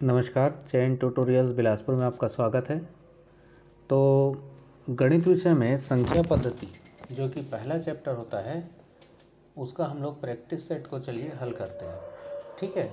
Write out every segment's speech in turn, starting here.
नमस्कार, चयन ट्यूटोरियल्स बिलासपुर में आपका स्वागत है। तो गणित विषय में संख्या पद्धति जो कि पहला चैप्टर होता है उसका हम लोग प्रैक्टिस सेट को चलिए हल करते हैं। ठीक है,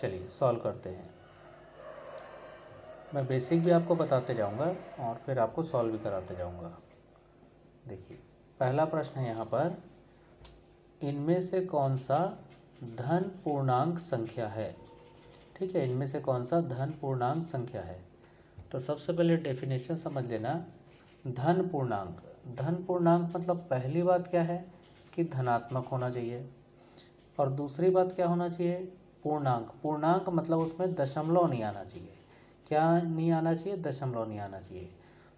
चलिए सॉल्व करते हैं। मैं बेसिक भी आपको बताते जाऊंगा और फिर आपको सॉल्व भी कराते जाऊंगा। देखिए, पहला प्रश्न है यहाँ पर, इनमें से कौन सा धन पूर्णांक संख्या है। ठीक है, इनमें से कौन सा धन पूर्णांक संख्या है। तो सबसे पहले डेफिनेशन समझ लेना। धन पूर्णांक, धन पूर्णांक मतलब पहली बात क्या है कि धनात्मक होना चाहिए, और दूसरी बात क्या होना चाहिए, पूर्णांक। पूर्णांक मतलब उसमें दशमलव नहीं आना चाहिए। क्या नहीं आना चाहिए, दशमलव नहीं आना चाहिए।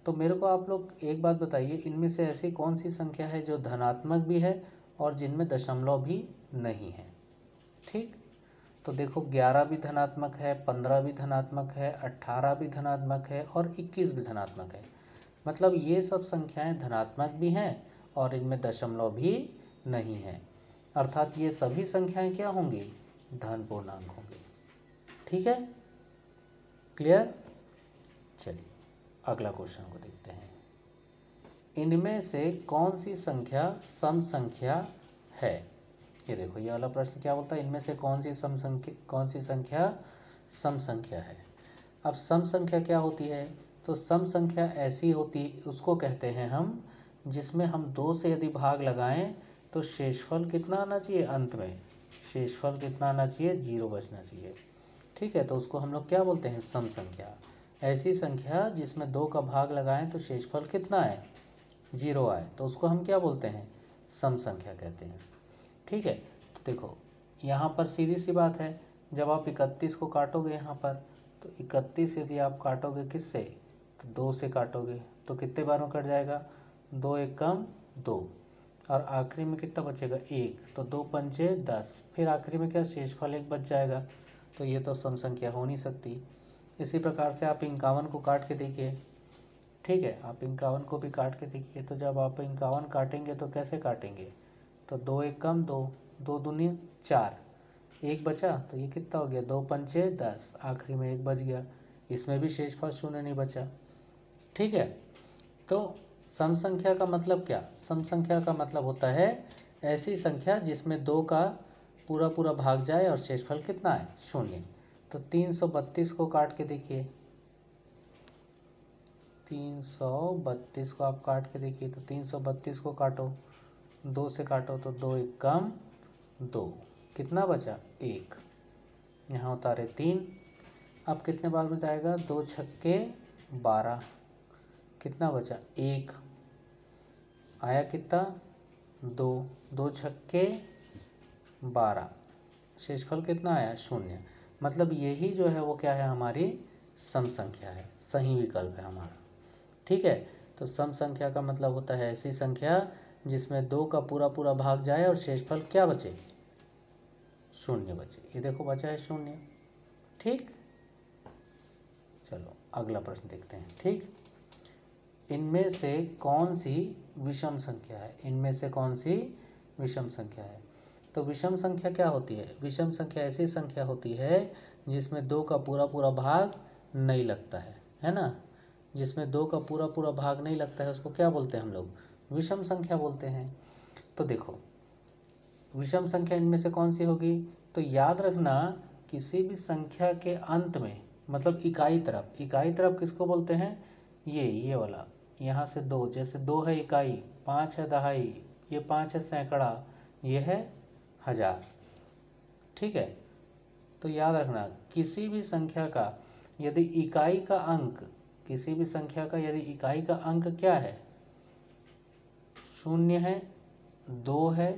तो मेरे को आप लोग एक बात बताइए, इनमें से ऐसी कौन सी संख्या है जो धनात्मक भी है और जिनमें दशमलव भी नहीं है। ठीक, तो देखो 11 भी धनात्मक है, 15 भी धनात्मक है, 18 भी धनात्मक है और 21 भी धनात्मक है। मतलब ये सब संख्याएं धनात्मक भी हैं और इनमें दशमलव भी नहीं है, अर्थात ये सभी संख्याएं क्या होंगी, धन पूर्णांक होंगी। ठीक है, क्लियर। चलिए अगला क्वेश्चन को देखते हैं। इनमें से कौन सी संख्या सम संख्या है। ये देखो, ये वाला प्रश्न क्या बोलता है, इनमें से कौन सी संख्या सम संख्या है। अब सम संख्या क्या होती है, तो सम संख्या ऐसी होती, उसको कहते हैं हम जिसमें हम 2 से यदि भाग लगाएं तो शेषफल कितना आना चाहिए, अंत में शेषफल कितना आना चाहिए, 0 बचना चाहिए। ठीक है, तो उसको हम लोग क्या बोलते हैं, सम संख्या। ऐसी संख्या जिसमें 2 का भाग लगाएं तो शेषफल कितना है, 0 आए, तो उसको हम क्या बोलते हैं, सम संख्या कहते हैं। ठीक है, तो देखो यहाँ पर सीधी सी बात है, जब आप 31 को काटोगे यहाँ पर, तो 31 यदि आप काटोगे किससे, तो 2 से काटोगे, तो कितने बार में कट जाएगा, 2 एकम 2, और आखिरी में कितना बचेगा, 1, तो 2 पंचे 10, फिर आखिरी में क्या, शेषफल 1 बच जाएगा। तो ये तो सम संख्या हो नहीं सकती। इसी प्रकार से आप 51 को काट के देखिए। ठीक है, आप 51 को भी काट के देखिए, तो जब आप 51 काटेंगे तो कैसे काटेंगे, तो 2 एकम 2, 2 दूनी 4, 1 बचा, तो ये कितना हो गया, 2 पंचे 10, आखिरी में 1 बच गया, इसमें भी शेषफल 0 नहीं बचा। ठीक है, तो सम संख्या का मतलब क्या, सम संख्या का मतलब होता है ऐसी संख्या जिसमें 2 का पूरा पूरा भाग जाए और शेषफल कितना है, 0। तो 332 को काट के देखिए, 332 को आप काट के देखिए, तो 332 को काटो, 2 से काटो, तो 2 एकम 2, कितना बचा, 1, यहाँ उतारे 3। अब कितने बार में जाएगा, 2 छक्के 12, कितना बचा, 1, आया कितना, 2, 2 छक्के 12, शेषफल कितना आया, 0। मतलब यही जो है वो क्या है, हमारी सम संख्या है, सही विकल्प है हमारा। ठीक है, तो सम संख्या का मतलब होता है ऐसी संख्या जिसमें 2 का पूरा पूरा भाग जाए और शेषफल क्या बचे, 0 बचे। ये देखो बचा है 0। ठीक, चलो अगला प्रश्न देखते हैं। ठीक, इनमें से कौन सी विषम संख्या है, इनमें से कौन सी विषम संख्या है। तो विषम संख्या क्या होती है, विषम संख्या ऐसी संख्या होती है जिसमें 2 का पूरा पूरा भाग नहीं लगता है ना। जिसमें 2 का पूरा पूरा भाग नहीं लगता है उसको क्या बोलते हैं हम लोग, विषम संख्या बोलते हैं। तो देखो विषम संख्या इनमें से कौन सी होगी, तो याद रखना किसी भी संख्या के अंत में, मतलब इकाई तरफ किसको बोलते हैं, ये वाला, यहाँ से 2, जैसे 2 है इकाई, 5 है दहाई, ये 5 है सैकड़ा, ये है हजार। ठीक है, तो याद रखना किसी भी संख्या का यदि इकाई का अंक, किसी भी संख्या का यदि इकाई का अंक क्या है, 0 है, 2 है,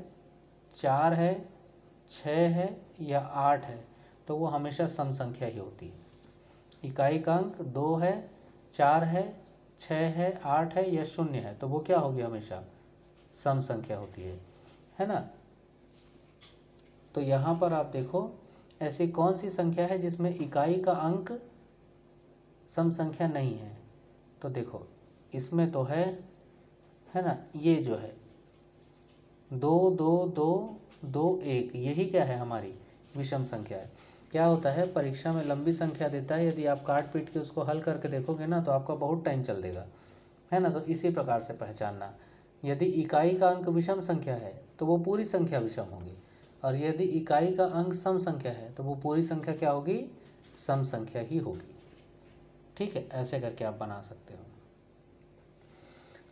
4 है, 6 है या 8 है, तो वो हमेशा सम संख्या ही होती है। इकाई का अंक 2 है, 4 है, 6 है, 8 है या 0 है, तो वो क्या होगी, हमेशा सम संख्या होती है ना। तो यहाँ पर आप देखो ऐसी कौन सी संख्या है जिसमें इकाई का अंक सम संख्या नहीं है। तो देखो इसमें तो है ना, ये जो है 2 2 2 2 1, यही क्या है, हमारी विषम संख्या है। क्या होता है, परीक्षा में लंबी संख्या देता है, यदि आप काट पीट के उसको हल करके देखोगे ना तो आपका बहुत टाइम चल देगा, है ना। तो इसी प्रकार से पहचानना, यदि इकाई का अंक विषम संख्या है तो वो पूरी संख्या विषम होगी, और यदि इकाई का अंक सम संख्या है तो वो पूरी संख्या क्या होगी, सम संख्या ही होगी। ठीक है, ऐसे करके आप बना सकते हो।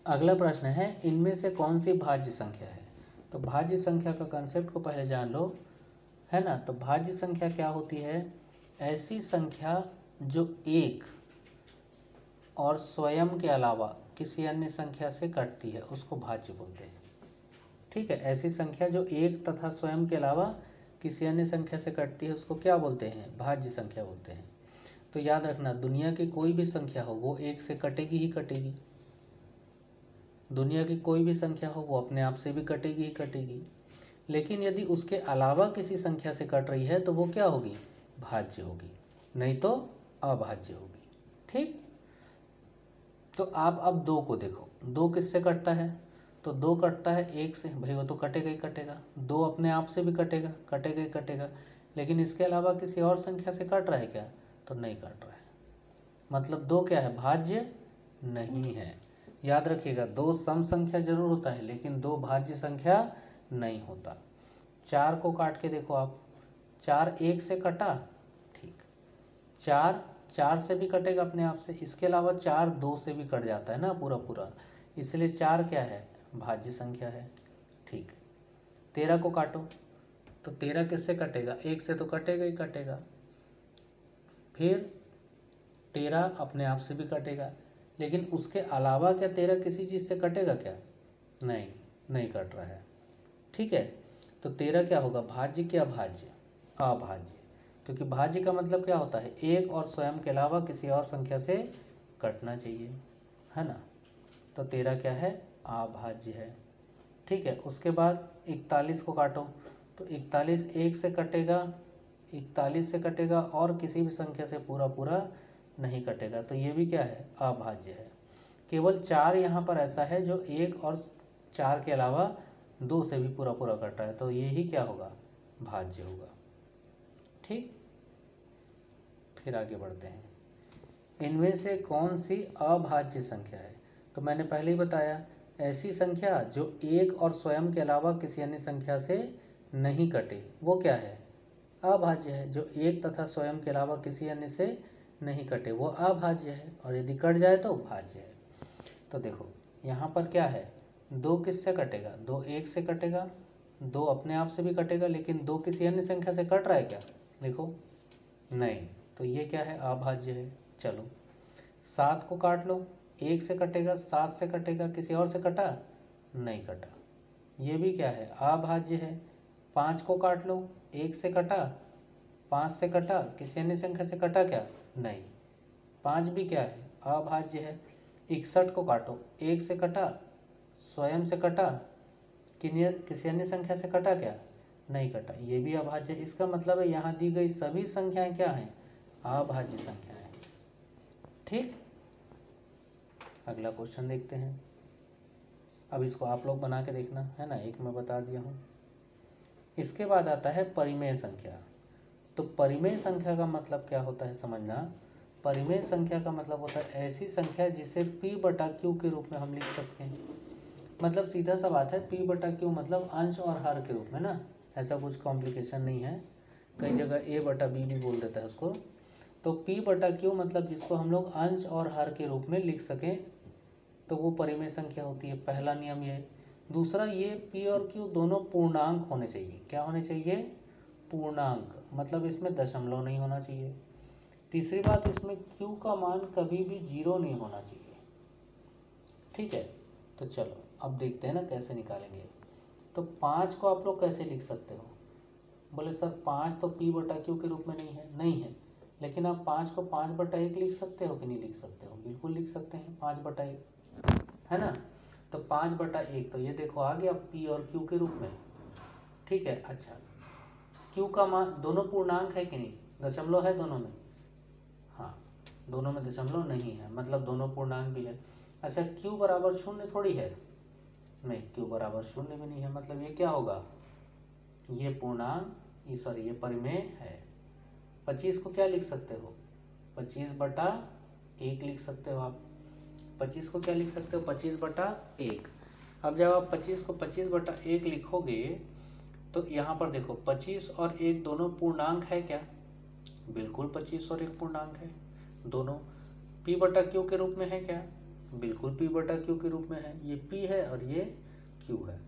अगला प्रश्न है, इनमें से कौन सी भाज्य संख्या है। तो भाज्य संख्या का कंसेप्ट को पहले जान लो, है ना। तो भाज्य संख्या क्या होती है, ऐसी संख्या जो एक और स्वयं के अलावा किसी अन्य संख्या से कटती है उसको भाज्य बोलते हैं। ठीक है, ऐसी संख्या जो एक तथा स्वयं के अलावा किसी अन्य संख्या से कटती है उसको क्या बोलते हैं, भाज्य संख्या बोलते हैं। तो याद रखना, दुनिया की कोई भी संख्या हो वो एक से कटेगी ही कटेगी। दुनिया की कोई भी संख्या हो वो अपने आप से भी कटेगी ही कटेगी, लेकिन यदि उसके अलावा किसी संख्या से कट रही है तो वो क्या होगी, भाज्य होगी, नहीं तो अभाज्य होगी। ठीक, तो आप अब दो को देखो, दो किससे कटता है, तो दो कटता है एक से, भाई वो तो कटेगा ही कटेगा, दो अपने आप से भी कटेगा, कटेगा ही कटेगा, लेकिन इसके अलावा किसी और संख्या से कट रहा है क्या, तो नहीं कट रहा है, मतलब दो क्या है, भाज्य नहीं है। याद रखिएगा, दो सम संख्या जरूर होता है लेकिन दो भाज्य संख्या नहीं होता। चार को काट के देखो आप, चार एक से कटा, ठीक, चार चार से भी कटेगा अपने आप से, इसके अलावा चार दो से भी कट जाता है ना पूरा पूरा, इसलिए चार क्या है, भाज्य संख्या है। ठीक, 13 को काटो, तो 13 किससे कटेगा, एक से तो कटेगा ही कटेगा, फिर 13 अपने आप से भी कटेगा, लेकिन उसके अलावा क्या 13 किसी चीज़ से कटेगा क्या, नहीं, नहीं कट रहा है। ठीक है, तो 13 क्या होगा, भाज्य क्या भाज्य, अभाज्य, क्योंकि भाज्य का मतलब क्या होता है, एक और स्वयं के अलावा किसी और संख्या से कटना चाहिए, है ना। तो 13 क्या है, अभाज्य है। ठीक है, उसके बाद 41 को काटो, तो 41 एक से कटेगा, 41 से कटेगा और किसी भी संख्या से पूरा पूरा नहीं कटेगा, तो ये भी क्या है, अभाज्य है। केवल 4 यहाँ पर ऐसा है जो एक और 4 के अलावा दो से भी पूरा पूरा कट रहा है, तो ये ही क्या होगा, भाज्य होगा। ठीक, फिर आगे बढ़ते हैं, इनमें से कौन सी अभाज्य संख्या है। तो मैंने पहले ही बताया, ऐसी संख्या जो एक और स्वयं के अलावा किसी अन्य संख्या से नहीं कटे वो क्या है, अभाज्य है। जो एक तथा स्वयं के अलावा किसी अन्य से नहीं कटे वो अभाज्य है, और यदि कट जाए तो भाज्य है। तो देखो यहाँ पर क्या है, दो किससे कटेगा, दो एक से कटेगा, दो अपने आप से भी कटेगा, लेकिन दो किसी अन्य संख्या से कट रहा है क्या, देखो नहीं, तो ये क्या है, अभाज्य है। चलो 7 को काट लो, एक से कटेगा, 7 से कटेगा, किसी और से कटा, नहीं कटा, ये भी क्या है, अभाज्य है। 5 को काट लो, एक से कटा, 5 से कटा, किसी अन्य संख्या से कटा क्या, नहीं, 5 भी क्या है, अभाज्य है। 61 को काटो, एक से कटा, स्वयं से कटा, किसी अन्य संख्या से कटा क्या, नहीं कटा, ये भी अभाज्य है। इसका मतलब है यहाँ दी गई सभी संख्याएं क्या हैं, अभाज्य संख्याएं। ठीक, अगला क्वेश्चन देखते हैं। अब इसको आप लोग बना के देखना, है ना, एक मैं बता दिया हूँ। इसके बाद आता है परिमेय संख्या। तो परिमेय संख्या का मतलब क्या होता है समझना, परिमेय संख्या का मतलब होता है ऐसी संख्या जिसे p/q के रूप में हम लिख सकते हैं। मतलब सीधा सा बात है, p/q मतलब अंश और हर के रूप में ना, ऐसा कुछ कॉम्प्लिकेशन नहीं है, कई जगह a/b भी बोल देता है उसको। तो p/q मतलब जिसको हम लोग अंश और हर के रूप में लिख सकें तो वो परिमेय संख्या होती है, पहला नियम ये। दूसरा ये p और q दोनों पूर्णांक होने चाहिए, क्या होने चाहिए, पूर्णांक, मतलब इसमें दशमलव नहीं होना चाहिए। तीसरी बात, इसमें q का मान कभी भी 0 नहीं होना चाहिए। ठीक है, तो चलो अब देखते हैं ना कैसे निकालेंगे। तो 5 को आप लोग कैसे लिख सकते हो, बोले सर 5 तो p/q के रूप में नहीं है, लेकिन आप 5 को 5/1 लिख सकते हो कि नहीं लिख सकते हो, बिल्कुल लिख सकते हैं, 5/1, है ना। तो 5/1, तो ये देखो आ गया p और q के रूप में। ठीक है, अच्छा q का मान, दोनों पूर्णांक है कि नहीं, दशमलव है दोनों में, हाँ दोनों में दशमलव नहीं है, मतलब दोनों पूर्णांक भी है। अच्छा q बराबर 0 थोड़ी है, नहीं q बराबर 0 भी नहीं है, मतलब ये क्या होगा, ये पूर्णांक, ये सॉरी ये परिमेय है। 25 को क्या लिख सकते हो, 25/1 लिख सकते हो आप। 25 को क्या लिख सकते हो, 25/1। अब जब आप 25 को 25/1 लिखोगे तो यहाँ पर देखो 25 और 1 दोनों पूर्णांक है क्या, बिल्कुल 25 और 1 पूर्णांक है दोनों। p/q के रूप में है क्या, बिल्कुल p/q के रूप में है। ये p है और ये q है।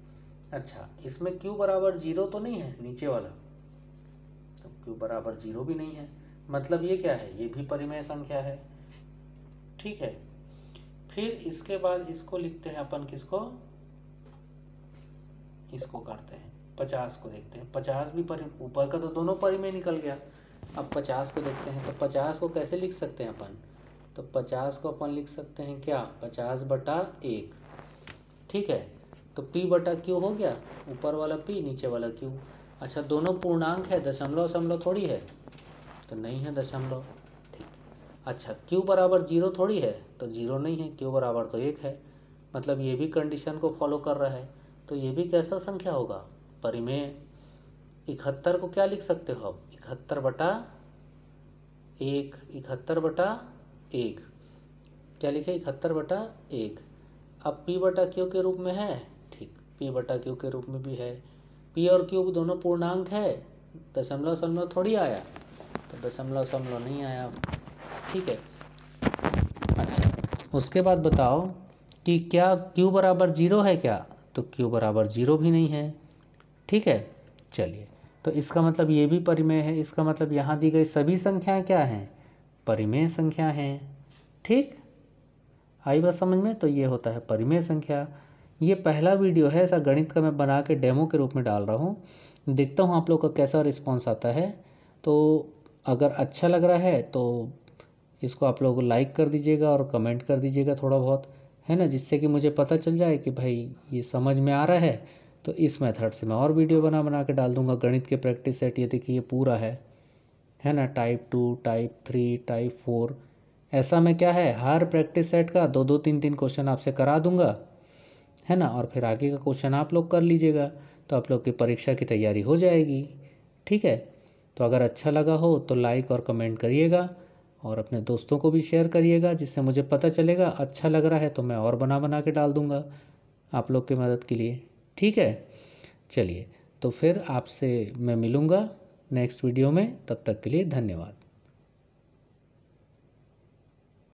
अच्छा, इसमें q बराबर 0 तो नहीं है नीचे वाला, तो q बराबर 0 भी नहीं है, मतलब ये क्या है, ये भी परिमेय संख्या है। ठीक है, फिर इसके बाद इसको लिखते हैं अपन, किसको, इसको करते हैं 50 को देखते हैं। 50 भी ऊपर का तो दोनों परिमेय निकल गया। अब 50 को देखते हैं, तो 50 को कैसे लिख सकते हैं अपन, तो 50 को अपन लिख सकते हैं क्या, 50/1। ठीक है, तो p/q हो गया, ऊपर वाला p नीचे वाला q। अच्छा, दोनों पूर्णांक है, दशमलव दशमलव थोड़ी है, तो नहीं है दशमलव। ठीक, अच्छा q बराबर 0 थोड़ी है, तो 0 नहीं है, q बराबर तो 1 है, मतलब ये भी कंडीशन को फॉलो कर रहा है। तो ये भी कैसा संख्या होगा, परिमेय। 71 को क्या लिख सकते हो आप, 71/1, 71/1 क्या लिखे, 71/1। अब p/q के रूप में है, ठीक, p/q के रूप में भी है। p और q दोनों पूर्णांक है, दशमलव दशमलव थोड़ी आया, तो दशमलव दशमलव नहीं आया। ठीक है, अच्छा उसके बाद बताओ कि क्या q बराबर 0 है क्या, तो q बराबर 0 भी नहीं है। ठीक है, चलिए, तो इसका मतलब ये भी परिमेय है, इसका मतलब यहाँ दी गई सभी संख्याएं क्या हैं, परिमेय संख्या हैं। ठीक, आई बात समझ में, तो ये होता है परिमेय संख्या। ये पहला वीडियो है ऐसा गणित का, मैं बना के डेमो के रूप में डाल रहा हूँ, देखता हूँ आप लोग का कैसा रिस्पॉन्स आता है। तो अगर अच्छा लग रहा है तो इसको आप लोग लाइक कर दीजिएगा और कमेंट कर दीजिएगा थोड़ा बहुत, है ना, जिससे कि मुझे पता चल जाए कि भाई ये समझ में आ रहा है। तो इस मेथड से मैं और वीडियो बना बना के डाल दूंगा। गणित के प्रैक्टिस सेट ये देखिए ये पूरा है ना, टाइप 2, टाइप 3, टाइप 4, ऐसा में क्या है, हर प्रैक्टिस सेट का 2-2, 3-3 क्वेश्चन आपसे करा दूंगा, है ना, और फिर आगे का क्वेश्चन आप लोग कर लीजिएगा, तो आप लोग की परीक्षा की तैयारी हो जाएगी। ठीक है, तो अगर अच्छा लगा हो तो लाइक और कमेंट करिएगा और अपने दोस्तों को भी शेयर करिएगा, जिससे मुझे पता चलेगा। अच्छा लग रहा है तो मैं और बना बना के डाल दूंगा आप लोग की मदद के लिए। ठीक है, चलिए, तो फिर आपसे मैं मिलूँगा नेक्स्ट वीडियो में, तब तक के लिए धन्यवाद।